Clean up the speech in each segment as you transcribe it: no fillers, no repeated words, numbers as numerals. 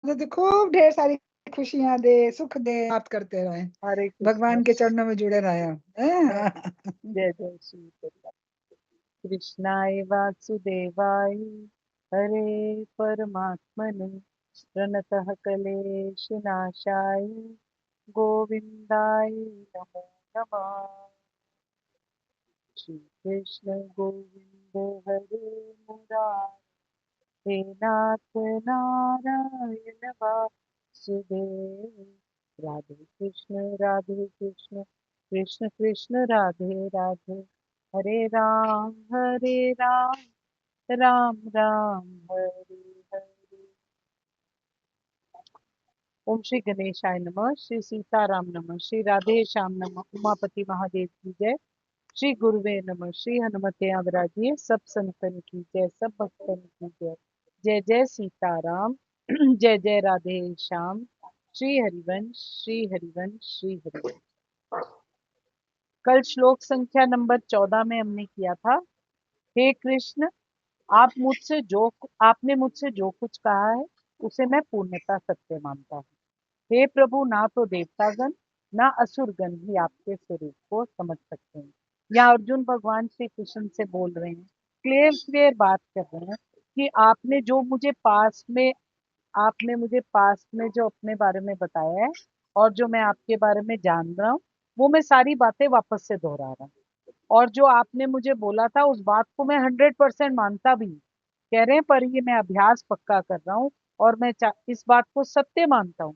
तो खूब ढेर सारी खुशियाँ दे, सुख दे, प्राप्त करते रहें। हरे कृष्ण। भगवान के चरणों में जुड़े रहें हम। जय जय श्री कृष्ण। कृष्णाय वासुदेवाय हरे परमात्मने प्रणतः क्लेशनाशाय गोविन्दाय नमो नमः। श्री कृष्ण गोविंद हरे मुरारे, हे नाथ नारायण वासुदेव। राधे कृष्ण कृष्ण कृष्ण राधे राधे, हरे राम राम राम हरे हरे। ओम श्री गणेशाय नमः, श्री सीताराम नमः, श्री राधे श्याम नमः, उमापति महादेव की जय। श्री गुरुवे नमः, श्री हनुमते अवराजिए, सब संतन की जय, सब भक्तन की जय। जय जय सीताराम, जय जय राधे श्याम। श्री हरिवंश श्री हरिवंश श्री हरिवंश। कल श्लोक संख्या नंबर 14 में हमने किया था, हे कृष्ण, आपने मुझसे जो कुछ कहा है उसे मैं पूर्णतः सत्य मानता हूँ। हे प्रभु, ना तो देवतागण ना असुरगण ही आपके स्वरूप को समझ सकते हैं। यहाँ अर्जुन भगवान श्री कृष्ण से बोल रहे हैं, क्लियर क्लियर बात कर रहे हैं कि आपने मुझे पास्ट में जो अपने बारे में बताया है और जो मैं आपके बारे में जान रहा हूँ, वो मैं सारी बातें वापस से दोहरा रहा हूँ। और जो आपने मुझे बोला था उस बात को मैं 100% मानता भी हूँ। कह रहे हैं, पर ये मैं अभ्यास पक्का कर रहा हूँ और मैं इस बात को सत्य मानता हूँ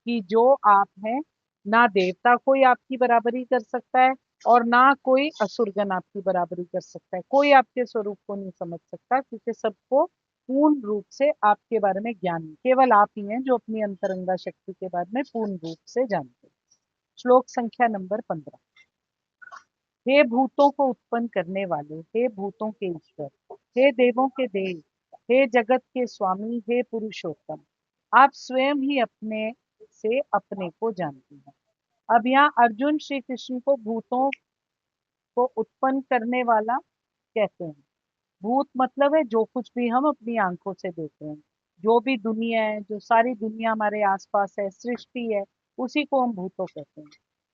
कि जो आप हैं, ना देवता कोई आपकी बराबरी कर सकता है और ना कोई असुरगण आपकी बराबरी कर सकता है। कोई आपके स्वरूप को नहीं समझ सकता, क्योंकि सबको पूर्ण रूप से आपके बारे में ज्ञान है। केवल आप ही हैं जो अपनी अंतरंगा शक्ति के बारे में पूर्ण रूप से जानते हैं। श्लोक संख्या नंबर 15। हे भूतों को उत्पन्न करने वाले, हे भूतों के ईश्वर, हे देवों के देव, हे जगत के स्वामी, हे पुरुषोत्तम, आप स्वयं ही अपने से अपने को जानते हैं। अब यहाँ अर्जुन श्री कृष्ण को भूतों को उत्पन्न करने वाला कहते हैं। भूत मतलब है जो कुछ भी हम अपनी आंखों से देख रहे हैं, जो भी दुनिया है, जो सारी दुनिया हमारे आसपास है, सृष्टि है, उसी को हम भूतों कहते हैं।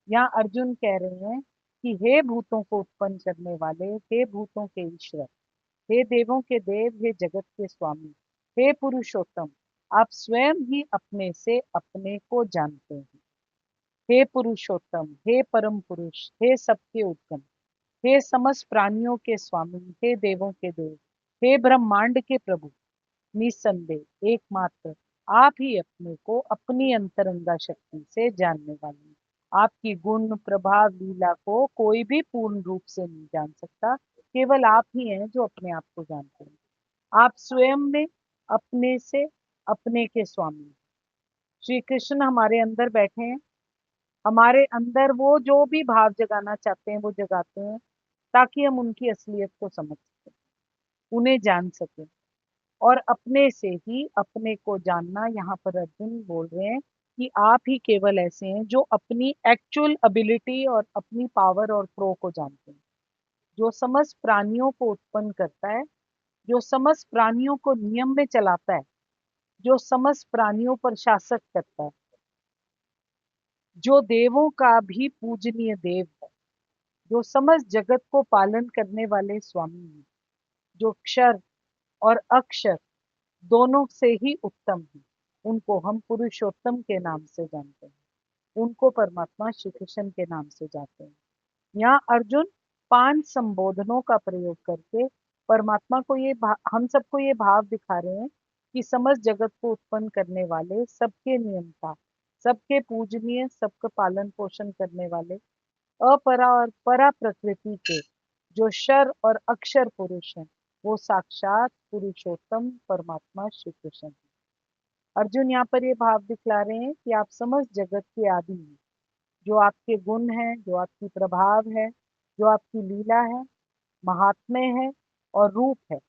यहाँ अर्जुन कह रहे हैं कि हे भूतों को उत्पन्न करने वाले, हे भूतों के ईश्वर, हे देवों के देव, हे जगत के स्वामी, हे पुरुषोत्तम, आप स्वयं ही अपने से अपने को जानते हैं। हे पुरुषोत्तम, हे परम पुरुष, हे सबके उद्गम, हे समस्त प्राणियों के स्वामी, हे देवों के देव, हे ब्रह्मांड के प्रभु, निसंदेह एकमात्र आप ही अपने को अपनी अंतरंगा शक्ति से जानने वाले हैं। आपकी गुण प्रभाव लीला को कोई भी पूर्ण रूप से नहीं जान सकता, केवल आप ही हैं जो अपने आप को जानते हैं। आप स्वयं में अपने से अपने के स्वामी हैं। श्री कृष्ण हमारे अंदर बैठे हैं, हमारे अंदर वो जो भी भाव जगाना चाहते हैं वो जगाते हैं, ताकि हम उनकी असलियत को समझ सकें, उन्हें जान सकें। और अपने से ही अपने को जानना, यहाँ पर अर्जुन बोल रहे हैं कि आप ही केवल ऐसे हैं जो अपनी एक्चुअल एबिलिटी और अपनी पावर और प्रो को जानते हैं, जो समस्त प्राणियों को उत्पन्न करता है, जो समस्त प्राणियों को नियम में चलाता है, जो समस्त प्राणियों पर शासक करता है, जो देवों का भी पूजनीय देव है, जो समस्त जगत को पालन करने वाले स्वामी हैं, जो क्षर और अक्षर दोनों से ही उत्तम है, उनको हम पुरुषोत्तम के नाम से जानते हैं, उनको परमात्मा श्री कृष्ण के नाम से जानते हैं। यहाँ अर्जुन 5 संबोधनों का प्रयोग करके परमात्मा को हम सबको ये भाव दिखा रहे हैं कि समस्त जगत को उत्पन्न करने वाले, सबके नियंता, सबके पूजनीय, सबका पालन पोषण करने वाले, अपरा और परा प्रकृति के जो शर और अक्षर पुरुष हैं, वो साक्षात पुरुषोत्तम परमात्मा श्री कृष्ण हैं। अर्जुन यहाँ पर ये भाव दिखला रहे हैं कि आप समस्त जगत के आदि हैं। जो आपके गुण है, जो आपकी प्रभाव है, जो आपकी लीला है, महात्म्य है और रूप है,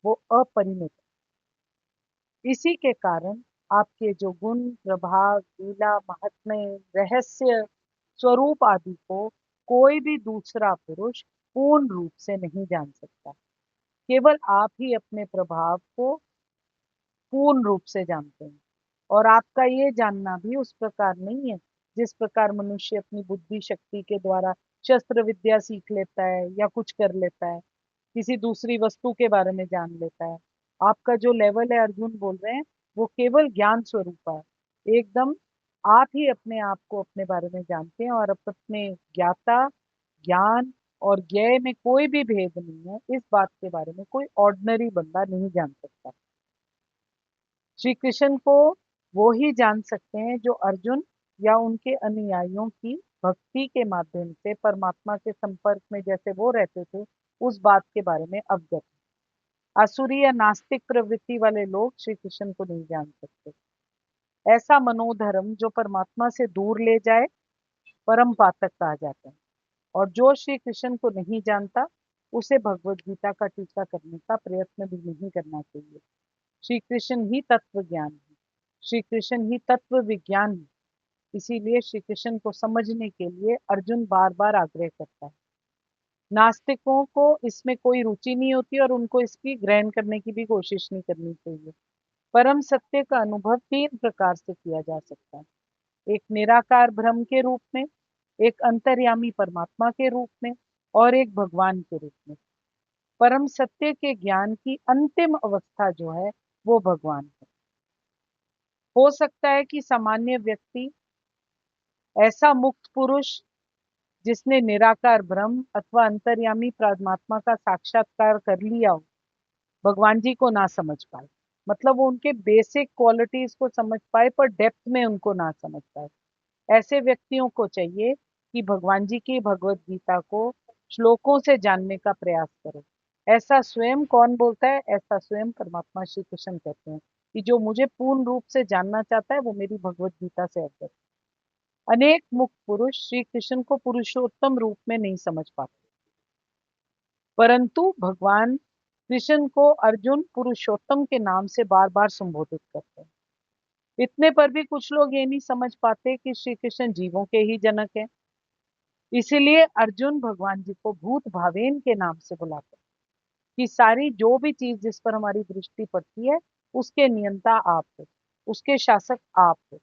वो अपरिमित है। इसी के कारण आपके जो गुण प्रभाव लीला महात्म्य रहस्य स्वरूप आदि को कोई भी दूसरा पुरुष पूर्ण रूप से नहीं जान सकता। केवल आप ही अपने प्रभाव को पूर्ण रूप से जानते हैं। और आपका ये जानना भी उस प्रकार नहीं है जिस प्रकार मनुष्य अपनी बुद्धि शक्ति के द्वारा शस्त्र विद्या सीख लेता है या कुछ कर लेता है, किसी दूसरी वस्तु के बारे में जान लेता है। आपका जो लेवल है, अर्जुन बोल रहे हैं, वो केवल ज्ञान स्वरूप है। एकदम आप ही अपने आप को अपने बारे में जानते हैं और अपने ज्ञाता, ज्ञान और ज्ञेय में कोई भी भेद नहीं है। इस बात के बारे में कोई ऑर्डिनरी बंदा नहीं जान सकता। श्री कृष्ण को वो ही जान सकते हैं जो अर्जुन या उनके अनुयायियों की भक्ति के माध्यम से परमात्मा के संपर्क में जैसे वो रहते थे, उस बात के बारे में अवगत हैं। असुरी या नास्तिक प्रवृत्ति वाले लोग श्री कृष्ण को नहीं जान सकते। ऐसा मनोधर्म जो परमात्मा से दूर ले जाए, परम पातक कहा जाता है। और जो श्री कृष्ण को नहीं जानता, उसे भगवत गीता का टीका करने का प्रयत्न भी नहीं करना चाहिए। श्री कृष्ण ही तत्व ज्ञान है, श्री कृष्ण ही तत्व विज्ञान है। इसीलिए श्री कृष्ण को समझने के लिए अर्जुन बार बार आग्रह करता है। नास्तिकों को इसमें कोई रुचि नहीं होती और उनको इसकी ग्रहण करने की भी कोशिश नहीं करनी चाहिए। परम सत्य का अनुभव तीन प्रकार से किया जा सकता है। एक निराकार ब्रह्म के रूप में, एक अंतर्यामी परमात्मा के रूप में और एक भगवान के रूप में। परम सत्य के ज्ञान की अंतिम अवस्था जो है वो भगवान है। हो सकता है कि सामान्य व्यक्ति, ऐसा मुक्त पुरुष जिसने निराकार ब्रह्म अथवा अंतर्यामी परमात्मा का साक्षात्कार कर लिया हो, भगवान जी को ना समझ पाए। मतलब वो उनके बेसिक क्वालिटीज को समझ पाए पर डेप्थ में उनको ना समझ पाए। ऐसे व्यक्तियों को चाहिए कि भगवान जी की भगवत गीता को श्लोकों से जानने का प्रयास करें। ऐसा स्वयं कौन बोलता है? ऐसा स्वयं परमात्मा श्री कृष्ण कहते हैं कि जो मुझे पूर्ण रूप से जानना चाहता है वो मेरी भगवत गीता से अवगत है। अनेक मुक्त पुरुष श्री कृष्ण को पुरुषोत्तम रूप में नहीं समझ पाते, परंतु भगवान कृष्ण को अर्जुन पुरुषोत्तम के नाम से बार बार संबोधित करते हैं। इतने पर भी कुछ लोग ये नहीं समझ पाते कि श्री कृष्ण जीवों के ही जनक हैं। इसीलिए अर्जुन भगवान जी को भूत भावेन के नाम से बुलाते हैं कि सारी जो भी चीज जिस पर हमारी दृष्टि पड़ती है, उसके नियंता आप हो, उसके शासक आप हो।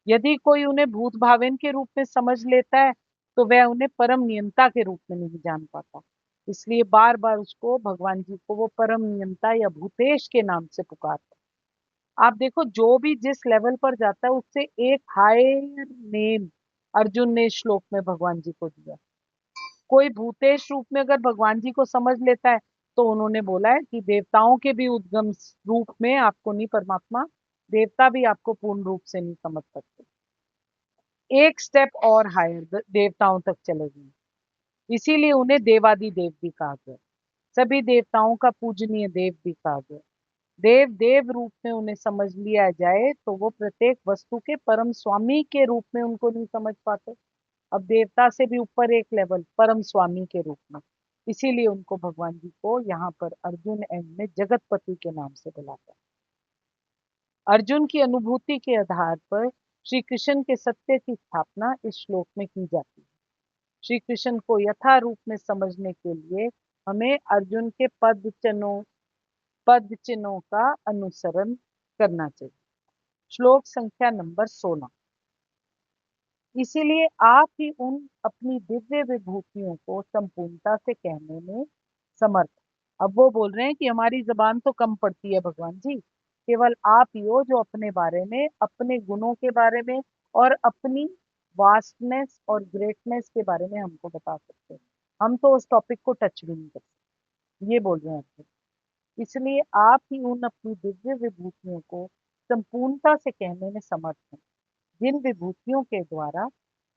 यदि कोई उन्हें भूत भावेन के रूप में समझ लेता है, तो वह उन्हें परम नियंता के रूप में नहीं जान पाता। इसलिए बार बार उसको, भगवान जी को, वो परम नियंता या भूतेश के नाम से पुकारते हैं। आप देखो, जो भी जिस लेवल पर जाता है उससे एक हायर नेम अर्जुन ने इस श्लोक में भगवान जी को दिया। कोई भूतेश रूप में अगर भगवान जी को समझ लेता है, तो उन्होंने बोला है कि देवताओं के भी उद्गम रूप में आपको नहीं, परमात्मा देवता भी आपको पूर्ण रूप से नहीं समझ सकते। एक स्टेप और हायर देवताओं तक चले गए। इसीलिए उन्हें देवादि देव भी कहा गया, सभी देवताओं का पूजनीय देव भी कहा गया। देव देव रूप में उन्हें समझ लिया जाए तो वो प्रत्येक वस्तु के परम स्वामी के रूप में उनको नहीं समझ पाते। अब देवता से भी ऊपर एक लेवल, परम स्वामी के रूप में। इसीलिए उनको भगवान जी को यहाँ पर अर्जुन एंड में जगतपति के नाम से बुलाता है। अर्जुन की अनुभूति के आधार पर श्री कृष्ण के सत्य की स्थापना इस श्लोक में की जाती है। श्री कृष्ण को यथा रूप में समझने के लिए हमें अर्जुन के पद चिन्हों का अनुसरण करना चाहिए। श्लोक संख्या नंबर 16। इसीलिए आप ही उन अपनी दिव्य विभूतियों को संपूर्णता से कहने में समर्थ। अब वो बोल रहे हैं कि हमारी जबान तो कम पड़ती है भगवान जी, केवल आप ही हो जो अपने बारे में, अपने गुणों के बारे में और अपनी वास्टनेस और ग्रेटनेस के बारे में हमको बता सकते हैं। हम तो उस टॉपिक को टच भी नहीं कर सकते, ये बोल रहे हैं अर्जुन। इसलिए आप ही उन अपनी दिव्य विभूतियों को संपूर्णता से कहने में समर्थ हैं, जिन विभूतियों के द्वारा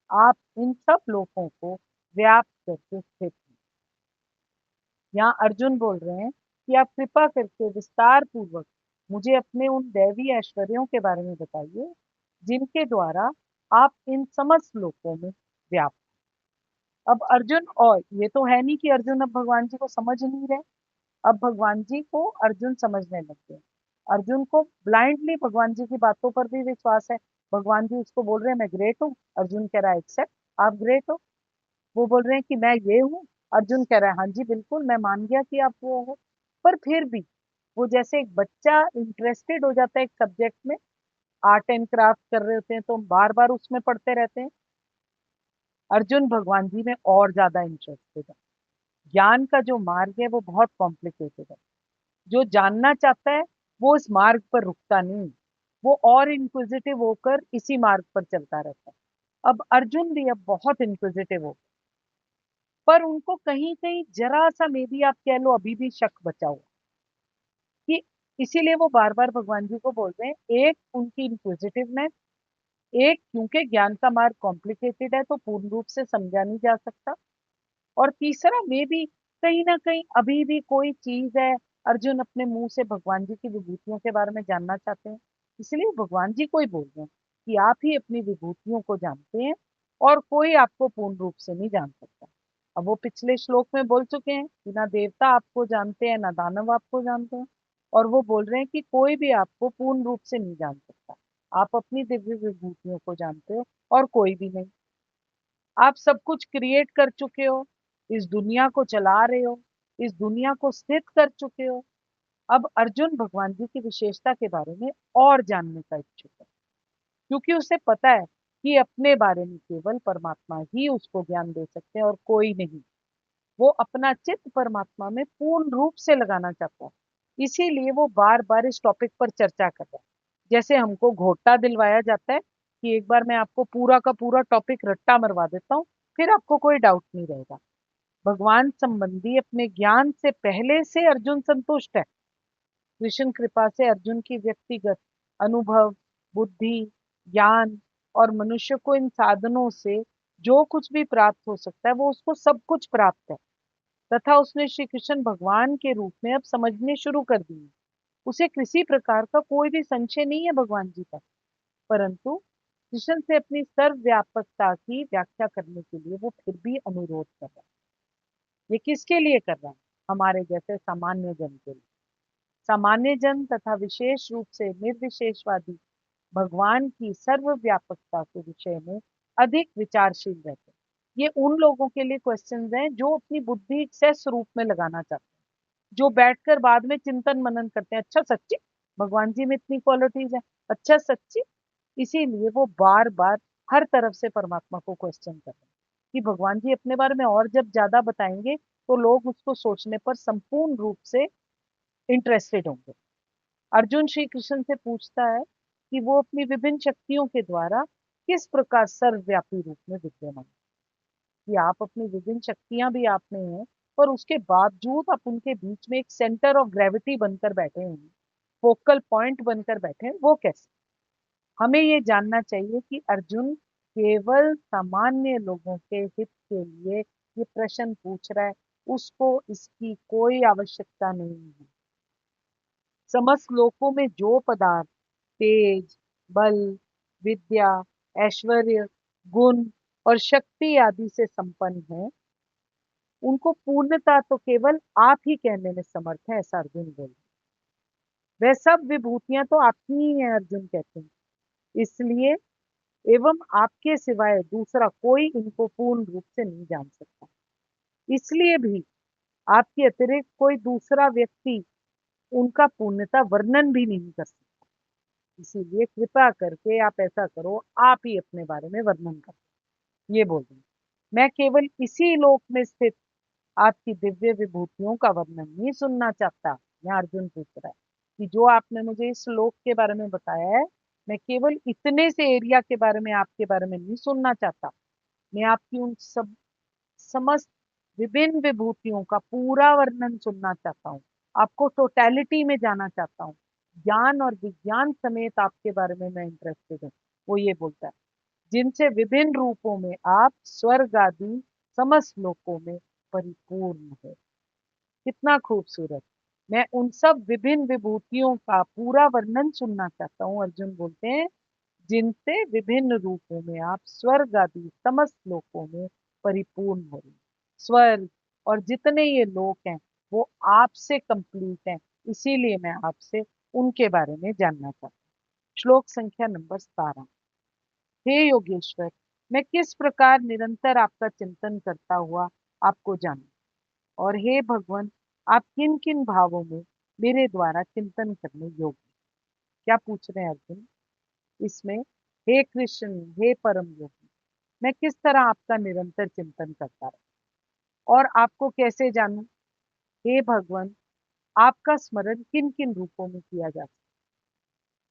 आप इन सब लोगों को व्याप्त करके स्थित हैं। यहाँ अर्जुन बोल रहे हैं कि आप कृपा करके विस्तार पूर्वक मुझे अपने उन दैवी ऐश्वर्यों के बारे में बताइए, जिनके द्वारा आप इन समस्त लोकों में व्याप्त। अब अर्जुन, और ये तो है नहीं कि अर्जुन अब भगवान जी को समझ नहीं रहे, अब भगवान जी को अर्जुन समझने लग गए। अर्जुन को ब्लाइंडली भगवान जी की बातों पर भी विश्वास है। भगवान जी उसको बोल रहे हैं मैं ग्रेट हूँ, अर्जुन कह रहा है एक्सेप्ट, आप ग्रेट हो। वो बोल रहे हैं कि मैं ये हूँ, अर्जुन कह रहा है हाँ जी बिल्कुल मैं मान गया कि आप वो हो। पर फिर भी वो जैसे एक बच्चा इंटरेस्टेड हो जाता है एक सब्जेक्ट में, आर्ट एंड क्राफ्ट कर रहे होते हैं तो हम बार बार उसमें पढ़ते रहते हैं। अर्जुन भगवान जी में और ज्यादा इंटरेस्टेड है। ज्ञान का जो मार्ग है वो बहुत कॉम्प्लिकेटेड है। जो जानना चाहता है वो इस मार्ग पर रुकता नहीं, वो और इंक्विजिटिव होकर इसी मार्ग पर चलता रहता है। अब अर्जुन भी अब बहुत इंक्विजिटिव हो, पर उनको कहीं कहीं जरा सा मे बी आप कह लो अभी भी शक बचा हुआ कि इसीलिए वो बार बार भगवान जी को बोल रहे हैं। एक उनकी इंक्विजिटिवनेस, एक क्योंकि ज्ञान का मार्ग कॉम्प्लिकेटेड है तो पूर्ण रूप से समझा नहीं जा सकता, और तीसरा मे बी कहीं ना कहीं अभी भी कोई चीज है। अर्जुन अपने मुंह से भगवान जी की विभूतियों के बारे में जानना चाहते हैं, इसलिए भगवान जी को ही बोल रहे हैं कि आप ही अपनी विभूतियों को जानते हैं और कोई आपको पूर्ण रूप से नहीं जान सकता। अब वो पिछले श्लोक में बोल चुके हैं कि ना देवता आपको जानते हैं ना दानव आपको जानते हैं, और वो बोल रहे हैं कि कोई भी आपको पूर्ण रूप से नहीं जान सकता। आप अपनी दिव्य विभूतियों को जानते हो और कोई भी नहीं। आप सब कुछ क्रिएट कर चुके हो, इस दुनिया को चला रहे हो, इस दुनिया को स्थित कर चुके हो। अब अर्जुन भगवान जी की विशेषता के बारे में और जानने का इच्छुक है, क्योंकि उसे पता है कि अपने बारे में केवल परमात्मा ही उसको ज्ञान दे सकते हैं और कोई नहीं। वो अपना चित्त परमात्मा में पूर्ण रूप से लगाना चाहता है, इसीलिए वो बार बार इस टॉपिक पर चर्चा कर रहा है। जैसे हमको घोटा दिलवाया जाता है कि एक बार मैं आपको पूरा का पूरा टॉपिक रट्टा मरवा देता हूँ, फिर आपको कोई डाउट नहीं रहेगा। भगवान संबंधी अपने ज्ञान से पहले से अर्जुन संतुष्ट है। कृष्ण कृपा से अर्जुन की व्यक्तिगत अनुभव, बुद्धि, ज्ञान और मनुष्य को इन साधनों से जो कुछ भी प्राप्त हो सकता है वो उसको सब कुछ प्राप्त है, तथा उसने श्री कृष्ण भगवान के रूप में अब समझने शुरू कर दिए। उसे किसी प्रकार का कोई भी संशय नहीं है भगवान जी पर, परंतु कृष्ण से अपनी सर्वव्यापकता की व्याख्या करने के लिए वो फिर भी अनुरोध कर रहा है। ये किसके लिए कर रहा है? हमारे जैसे सामान्य जन के लिए। सामान्य जन तथा विशेष रूप से निर्विशेषवादी भगवान की सर्वव्यापकता के विषय में अधिक विचारशील रहते हैं। ये उन लोगों के लिए क्वेश्चंस हैं जो अपनी बुद्धि से स्वरूप में लगाना चाहते हैं, जो बैठकर बाद में चिंतन मनन करते हैं, अच्छा सच्ची भगवान जी में इतनी क्वालिटीज है, अच्छा सच्ची। इसीलिए वो बार बार हर तरफ से परमात्मा को क्वेश्चन कर रहे हैं कि भगवान जी अपने बारे में और जब ज्यादा बताएंगे तो लोग उसको सोचने पर संपूर्ण रूप से इंटरेस्टेड होंगे। अर्जुन श्री कृष्ण से पूछता है कि वो अपनी विभिन्न शक्तियों के द्वारा किस प्रकार सर्वव्यापी रूप में विद्यमान है। कि आप अपनी विभिन्न शक्तियां भी आप में हैं, पर उसके बावजूद आप उनके बीच में एक सेंटर ऑफ ग्रेविटी बनकर बैठे हैं, फोकल पॉइंट बनकर बैठे हैं, वो कैसे? हमें ये जानना चाहिए कि अर्जुन केवल सामान्य लोगों के हित के लिए ये प्रश्न पूछ रहा है, उसको इसकी कोई आवश्यकता नहीं है। समस्त लोकों में जो पदार्थ तेज, बल, विद्या, ऐश्वर्य, गुण और शक्ति आदि से संपन्न है, उनको पूर्णता तो केवल आप ही कहने में समर्थ है, ऐसा अर्जुन बोले। वह सब विभूतियां तो आपकी ही हैं, अर्जुन कहते हैं, इसलिए एवं आपके सिवाय दूसरा कोई इनको पूर्ण रूप से नहीं जान सकता। इसलिए भी आपके अतिरिक्त कोई दूसरा व्यक्ति उनका पूर्णता वर्णन भी नहीं कर सकता। इसीलिए कृपा करके आप ऐसा करो, आप ही अपने बारे में वर्णन करो। ये बोल रहे हैं, मैं केवल इसी लोक में स्थित आपकी दिव्य विभूतियों का वर्णन नहीं सुनना चाहता। यहाँ अर्जुन पूछ रहा है कि जो आपने मुझे इस श्लोक के बारे में बताया है, मैं केवल इतने से एरिया के बारे में आपके बारे में नहीं सुनना चाहता। मैं आपकी उन सब समस्त विभिन्न विभूतियों का पूरा वर्णन सुनना चाहता हूँ, आपको टोटैलिटी में जाना चाहता हूँ। ज्ञान और विज्ञान समेत आपके बारे में मैं इंटरेस्टेड हूँ। वो ये बोलता है, जिनसे विभिन्न रूपों में आप स्वर्ग आदि समस्त लोकों में परिपूर्ण है। कितना खूबसूरत। मैं उन सब विभिन्न विभूतियों का पूरा वर्णन सुनना चाहता हूँ, अर्जुन बोलते हैं, जिनसे विभिन्न रूपों में आप स्वर्ग आदि समस्त लोकों में परिपूर्ण हो। स्वर्ग और जितने ये लोक हैं वो आपसे कंप्लीट हैं, इसीलिए मैं आपसे उनके बारे में जानना चाहता हूँ। श्लोक संख्या नंबर 17। हे योगेश्वर, मैं किस प्रकार निरंतर आपका चिंतन करता हुआ आपको जानूं, और हे भगवान, आप किन किन भावों में मेरे द्वारा चिंतन करने योग्य? क्या पूछ रहे हैं अर्जुन? इसमें हे कृष्ण, हे परम योगी, मैं किस तरह आपका निरंतर चिंतन करता रहूं और आपको कैसे जानूं? हे भगवान, आपका स्मरण किन किन रूपों में किया जा सकता है?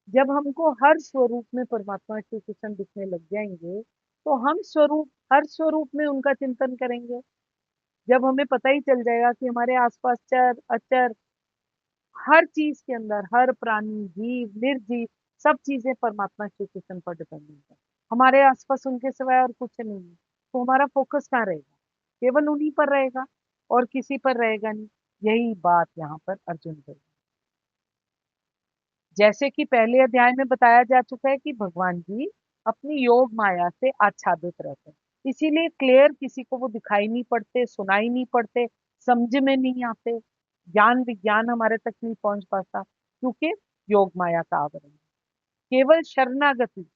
जब हमको हर स्वरूप में परमात्मा श्री कृष्ण दिखने लग जाएंगे, तो हम हर स्वरूप में उनका चिंतन करेंगे। जब हमें पता ही चल जाएगा कि हमारे आसपास चर अचर हर चीज के अंदर, हर प्राणी, जीव, निर्जीव, सब चीजें परमात्मा श्री कृष्ण पर डिपेंडेंट है, हमारे आसपास उनके सिवाय और कुछ नहीं है, तो हमारा फोकस कहाँ रहेगा? केवल उन्हीं पर रहेगा और किसी पर रहेगा नहीं। यही बात यहाँ पर अर्जुन बोल रहे हैं। जैसे कि पहले अध्याय में बताया जा चुका है कि भगवान जी अपनी योग माया से आच्छादित रहते हैं, इसीलिए क्लियर किसी को वो दिखाई नहीं पड़ते, सुनाई नहीं पड़ते, समझ में नहीं आते, ज्ञान विज्ञान हमारे तक नहीं पहुंच पाता, क्योंकि योग माया का आवरण है। केवल शरणागति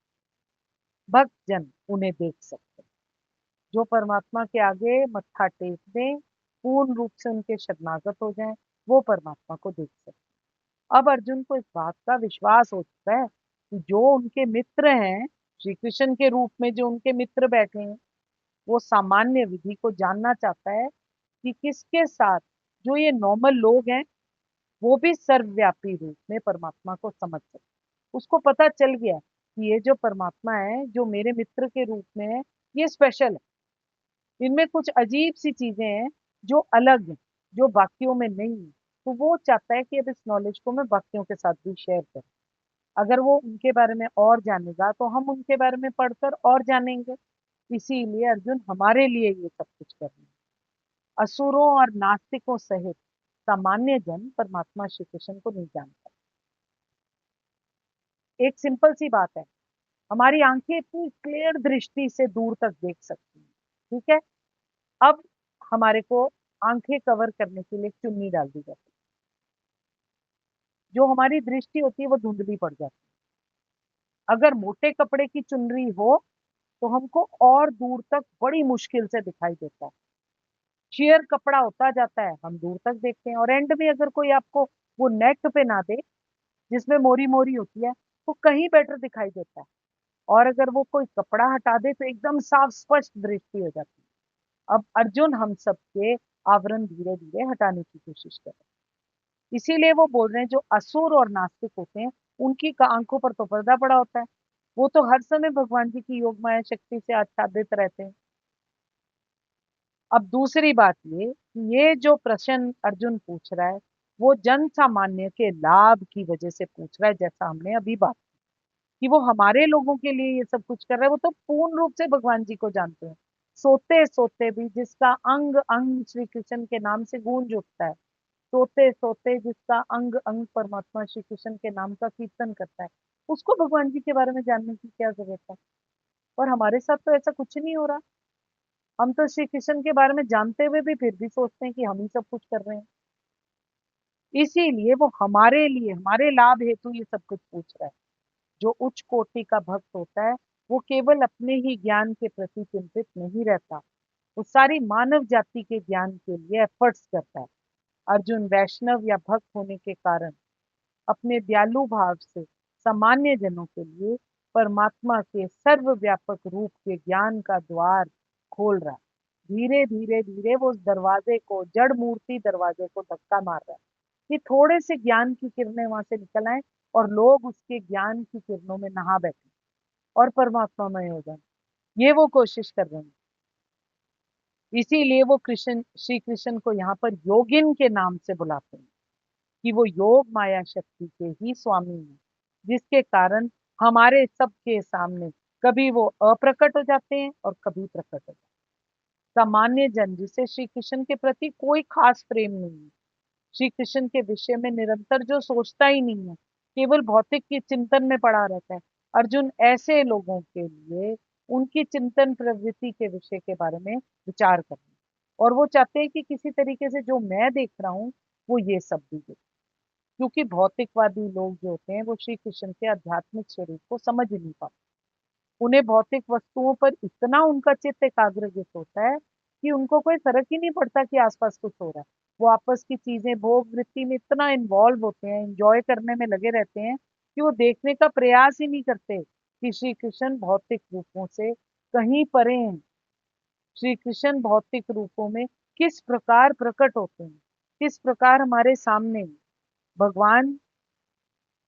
भक्त जन उन्हें देख सकते हैं। जो परमात्मा के आगे मत्था टेक दें, पूर्ण रूप से उनके शरणागत हो जाएं, वो परमात्मा को देख सकते हैं। अब अर्जुन को इस बात का विश्वास हो चुका है कि जो उनके मित्र हैं, श्री कृष्ण के रूप में जो उनके मित्र बैठे हैं, वो सामान्य विधि को जानना चाहता है कि किसके साथ जो ये नॉर्मल लोग हैं, वो भी सर्वव्यापी रूप में परमात्मा को समझ सकते। उसको पता चल गया कि ये जो परमात्मा है, जो मेरे मित्र के रूप में है, ये स्पेशल है, इनमें कुछ अजीब सी चीजें हैं जो अलग हैं, जो बाकियों में नहीं है। तो वो चाहता है कि अब इस नॉलेज को मैं बाकियों के साथ भी शेयर करूं। अगर वो उनके बारे में और जानेगा, तो हम उनके बारे में पढ़कर और जानेंगे। इसीलिए अर्जुन हमारे लिए ये सब कुछ कर रहे हैं। असुरों और नास्तिकों सहित सामान्य जन परमात्मा श्री कृष्ण को नहीं जानता। एक सिंपल सी बात है, हमारी आंखें इतनी क्लियर दृष्टि से दूर तक देख सकती हैं, ठीक है। अब हमारे को आंखें कवर करने के लिए चुन्नी डाल दी जाती है, जो हमारी दृष्टि होती है वो धुंधली पड़ जाती है। अगर मोटे कपड़े की चुनरी हो, तो हमको और दूर तक बड़ी मुश्किल से दिखाई देता है। शेयर कपड़ा होता जाता है, हम दूर तक देखते हैं, और एंड में अगर कोई आपको वो नेक पे ना दे, जिसमें मोरी मोरी होती है, तो कहीं बेटर दिखाई देता है। और अगर वो कोई कपड़ा हटा दे, तो एकदम साफ स्पष्ट दृष्टि हो जाती है। अब अर्जुन हम सबके आवरण धीरे धीरे हटाने की कोशिश कर रहे हैं। इसीलिए वो बोल रहे हैं जो असुर और नास्तिक होते हैं, उनकी आंखों पर तो पर्दा पड़ा होता है, वो तो हर समय भगवान जी की योग माया शक्ति से आच्छादित रहते हैं। अब दूसरी बात ये जो प्रश्न अर्जुन पूछ रहा है, वो जन सामान्य के लाभ की वजह से पूछ रहा है। जैसा हमने अभी बात कि वो हमारे लोगों के लिए ये सब कुछ कर रहा है, वो तो पूर्ण रूप से भगवान जी को जानते हैं। सोते सोते भी जिसका अंग अंग श्री कृष्ण के नाम से गूंज उठता है, सोते सोते जिसका अंग अंग परमात्मा श्री कृष्ण के नाम का कीर्तन करता है, उसको भगवान जी के बारे में जानने की क्या जरूरत है? और हमारे साथ तो ऐसा कुछ नहीं हो रहा। हम तो श्री कृष्ण के बारे में जानते हुए भी फिर भी सोचते हैं कि हम ही सब कुछ कर रहे हैं। इसीलिए वो हमारे लिए, हमारे लाभ हेतु ये सब कुछ पूछ रहा है। जो उच्च कोटि का भक्त होता है, वो केवल अपने ही ज्ञान के प्रति चिंतित नहीं रहता, वो सारी मानव जाति के ज्ञान के लिए एफर्ट्स करता है। अर्जुन वैष्णव या भक्त होने के कारण अपने दयालु भाव से सामान्य जनों के लिए परमात्मा के सर्वव्यापक रूप के ज्ञान का द्वार खोल रहा है। धीरे धीरे धीरे वो उस दरवाजे को, जड़ मूर्ति दरवाजे को धक्का मार रहा है कि थोड़े से ज्ञान की किरणें वहां से निकल आए और लोग उसके ज्ञान की किरणों में नहा बैठे और परमात्मामय हो जाए। ये वो कोशिश कर रहे हैं। इसीलिए वो कृष्ण, श्री कृष्ण को यहाँ पर योगिन के नाम से बुलाते हैं कि वो योग माया शक्ति के ही स्वामी हैं, जिसके कारण हमारे सबके सामने कभी वो अप्रकट हो जाते हैं और कभी प्रकट हो जाते हैं। सामान्य जन जिसे श्री कृष्ण के प्रति कोई खास प्रेम नहीं है, श्री कृष्ण के विषय में निरंतर जो सोचता ही नहीं है, केवल भौतिक के चिंतन में पड़ा रहता है, अर्जुन ऐसे लोगों के लिए उनकी चिंतन प्रवृत्ति के विषय के बारे में विचार करना, और वो चाहते हैं कि किसी तरीके से जो मैं देख रहा हूँ, वो ये सब भी देख। क्योंकि भौतिकवादी लोग जो होते हैं, वो श्री कृष्ण के आध्यात्मिक स्वरूप को समझ ही नहीं पाते। उन्हें भौतिक वस्तुओं पर इतना उनका चित्त एकाग्रचित होता है कि उनको कोई फर्क ही नहीं पड़ता कि आसपास कुछ हो रहा है। वो आपस की चीजें, भोग वृत्ति में इतना इन्वॉल्व होते हैं, एंजॉय करने में लगे रहते हैं, कि वो देखने का प्रयास ही नहीं करते कि श्री कृष्ण भौतिक रूपों से कहीं परे हैं। श्री कृष्ण भौतिक रूपों में किस प्रकार प्रकट होते हैं, किस प्रकार हमारे सामने हैं। भगवान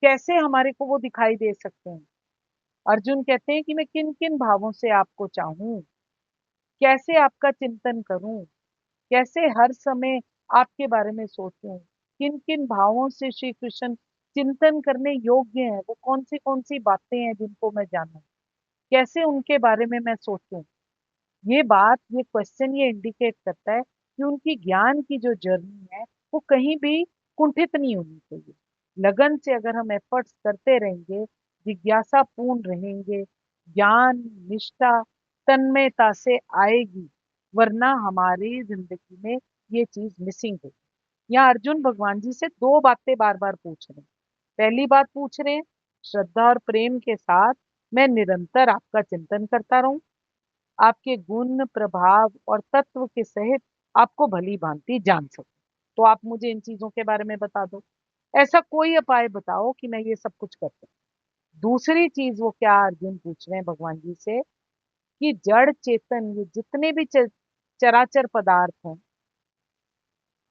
कैसे हमारे को वो दिखाई दे सकते हैं। अर्जुन कहते हैं कि मैं किन किन भावों से आपको चाहूं, कैसे आपका चिंतन करूं, कैसे हर समय आपके बारे में सोचूं, किन किन भावों से श्री कृष्ण चिंतन करने योग्य है, वो कौन सी बातें हैं जिनको मैं जानूं, कैसे उनके बारे में मैं सोचूं। ये बात, ये क्वेश्चन ये इंडिकेट करता है कि उनकी ज्ञान की जो जर्नी है वो कहीं भी कुंठित नहीं होनी चाहिए। लगन से अगर हम एफर्ट्स करते रहेंगे, जिज्ञासा पूर्ण रहेंगे, ज्ञान निष्ठा तन्मयता से आएगी, वरना हमारी जिंदगी में ये चीज मिसिंग है। यहाँ अर्जुन भगवान जी से दो बातें बार बार पूछ रहे हैं। पहली बात पूछ रहे हैं, श्रद्धा और प्रेम के साथ मैं निरंतर आपका चिंतन करता रहूं, आपके गुण प्रभाव और तत्व के सहित आपको भली भांति जान सकूं। तो आप मुझे इन चीजों के बारे में बता दो, ऐसा कोई उपाय बताओ कि मैं ये सब कुछ कर सकूं। दूसरी चीज वो क्या अर्जुन पूछ रहे हैं भगवान जी से, कि जड़ चेतन ये जितने भी चराचर पदार्थ हैं,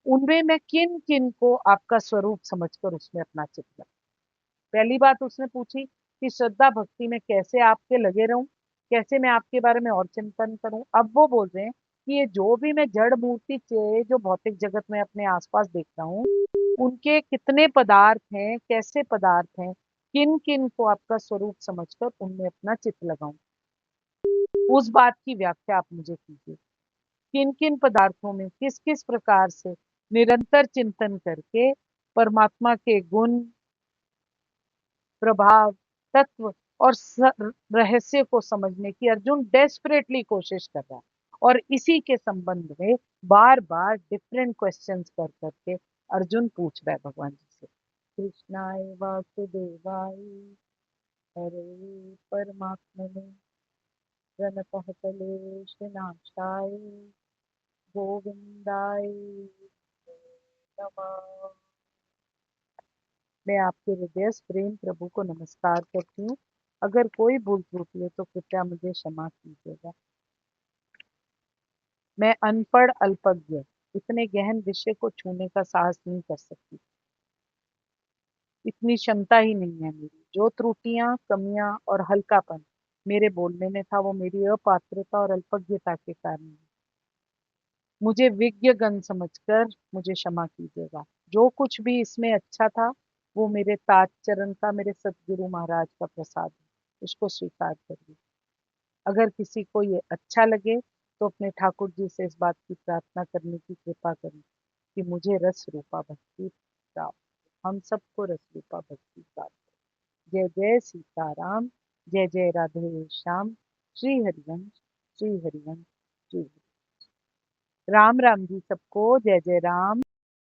उनमें मैं किन किन को आपका स्वरूप समझकर उसमें अपना चित्त लगाऊं। पहली बात उसने पूछी कि श्रद्धा भक्ति में कैसे आपके लगे रहूं, कैसे मैं आपके बारे में और चिंतन करूं। अब वो बोल रहे हैं कि ये जो भी मैं जड़ मूर्ति से जो भौतिक जगत में अपने आसपास देख रहा हूँ, उनके कितने पदार्थ हैं, कैसे पदार्थ हैं, किन किन को आपका स्वरूप समझकर उनमें अपना चित्त लगाऊं। उस बात की व्याख्या आप मुझे कीजिए। किन किन पदार्थों में किस किस प्रकार से निरंतर चिंतन करके परमात्मा के गुण प्रभाव तत्व और रहस्य को समझने की अर्जुन डेस्परेटली कोशिश कर रहा है। और इसी के संबंध में बार बार डिफरेंट क्वेश्चंस कर करके अर्जुन पूछ रहा है भगवान जी से। कृष्णाय वासुदेवाय हरे परमात्मने प्रणतः क्लेशनाशाय गोविंदाय नमः। मैं आपके हृदय प्रेम प्रभु को नमस्कार करती हूँ। अगर कोई भूल त्रुटि है तो कृपया मुझे क्षमा कीजिएगा। मैं अनपढ़ अल्पज्ञ इतने गहन विषय को छूने का साहस नहीं कर सकती, इतनी क्षमता ही नहीं है मेरी। जो त्रुटियां कमियां और हल्कापन मेरे बोलने में था वो मेरी अपात्रता और अल्पज्ञता के कारण है। मुझे विज्ञ गण समझकर मुझे क्षमा कीजिएगा। जो कुछ भी इसमें अच्छा था वो मेरे ताज चरण का, मेरे सतगुरु महाराज का प्रसाद है, उसको स्वीकार करिए। अगर किसी को ये अच्छा लगे तो अपने ठाकुर जी से इस बात की प्रार्थना करने की कृपा करें कि मुझे रस रूपा भक्ति प्राप्त हो। हम सबको रस रूपा भक्ति प्राप्त हो। जय जय सीताराम, जय जय राधे श्याम, श्री हरिवंश, श्री हरिवंश, श्री हरि। राम राम जी सबको, जय जय राम।